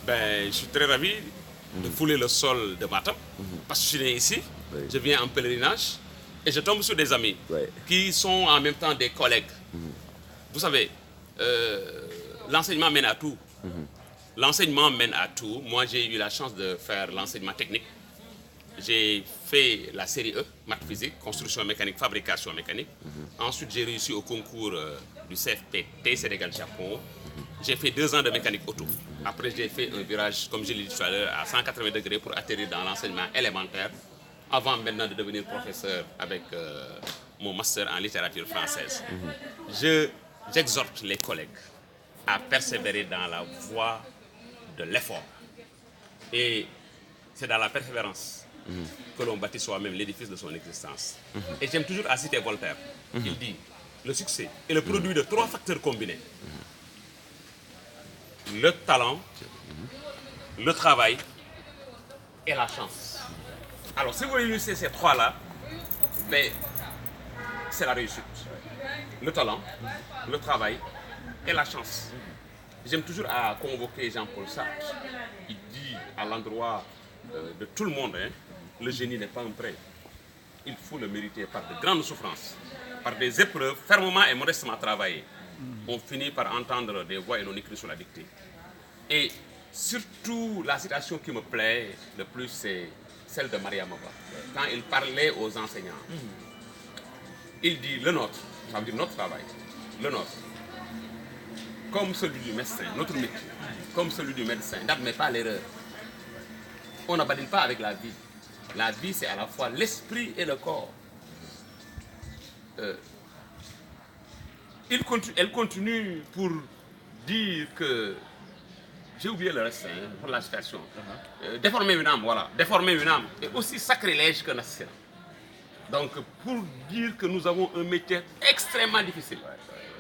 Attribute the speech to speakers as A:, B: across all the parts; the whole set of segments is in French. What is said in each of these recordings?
A: Ben, je suis très ravi de fouler le sol de Matam, parce que je suis né ici,
B: Oui.
A: je viens en pèlerinage, et je tombe sur des amis
B: Oui.
A: qui sont en même temps des collègues. Vous savez, l'enseignement mène à tout. L'enseignement mène à tout. Moi, j'ai eu la chance de faire l'enseignement technique. J'ai fait la série E, maths physique, construction mécanique, fabrication mécanique. Ensuite, j'ai réussi au concours du CFPT, Sénégal-Japon. J'ai fait 2 ans de mécanique auto. Après, j'ai fait un virage, comme je l'ai dit tout à l'heure, à 180 degrés pour atterrir dans l'enseignement élémentaire, avant maintenant de devenir professeur avec mon master en littérature française. J'exhorte les collègues à persévérer dans la voie de l'effort. Et c'est dans la persévérance que l'on bâtit soi-même l'édifice de son existence. Et j'aime toujours à citer Voltaire. Il dit, le succès est le produit de 3 facteurs combinés. Le talent, le travail et la chance. Alors, si vous réunissez ces 3-là, ben, c'est la réussite. Le talent, le travail et la chance. J'aime toujours à convoquer Jean-Paul Sartre. Il dit à l'endroit de tout le monde, hein, le génie n'est pas un prêt. Il faut le mériter par de grandes souffrances, par des épreuves fermement et modestement travaillées. On finit par entendre des voix et non écrites sur la dictée. Et surtout, la citation qui me plaît le plus, c'est celle de Maria Maba. Quand il parlait aux enseignants, il dit le nôtre, ça veut dire notre travail, le nôtre, comme celui du médecin, notre métier, comme celui du médecin, n'admet pas l'erreur. On ne badine pas avec la vie. La vie, c'est à la fois l'esprit et le corps. Elle continue pour dire que, j'ai oublié le reste pour la citation, déformer une âme, voilà, déformer une âme est aussi sacrilège qu'un assassinat. Donc, pour dire que nous avons un métier extrêmement difficile,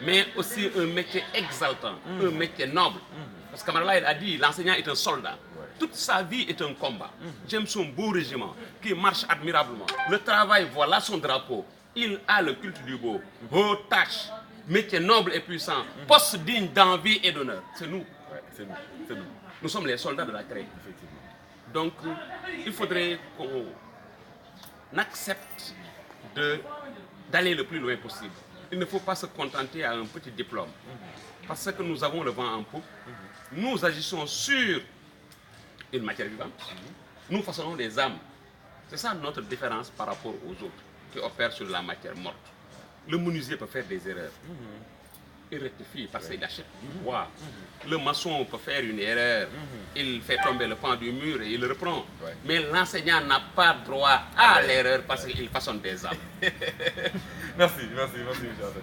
A: mais aussi un métier exaltant, un métier noble. Parce que Kamala a dit, l'enseignant est un soldat. Toute sa vie est un combat. J'aime son beau régiment qui marche admirablement. Le travail, voilà son drapeau. Il a le culte du beau. Haute tâche, métier noble et puissant, poste digne d'envie et d'honneur. C'est nous. C'est nous. Nous sommes les soldats de la crème. Donc, il faudrait qu'on accepte d'aller le plus loin possible. Il ne faut pas se contenter à un petit diplôme. Parce que nous avons le vent en poupe. Nous agissons sur une matière vivante. Nous façonnons des âmes. C'est ça notre différence par rapport aux autres qui opèrent sur la matière morte. Le menuisier peut faire des erreurs. Il rectifie parce qu'il achète du bois. Le maçon peut faire une erreur. Il fait tomber le pan du mur et il le reprend. Mais l'enseignant n'a pas droit à l'erreur parce qu'il façonne des âmes.
B: Merci.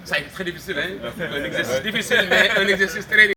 A: Ça a été très difficile, hein? Un exercice difficile, mais un exercice très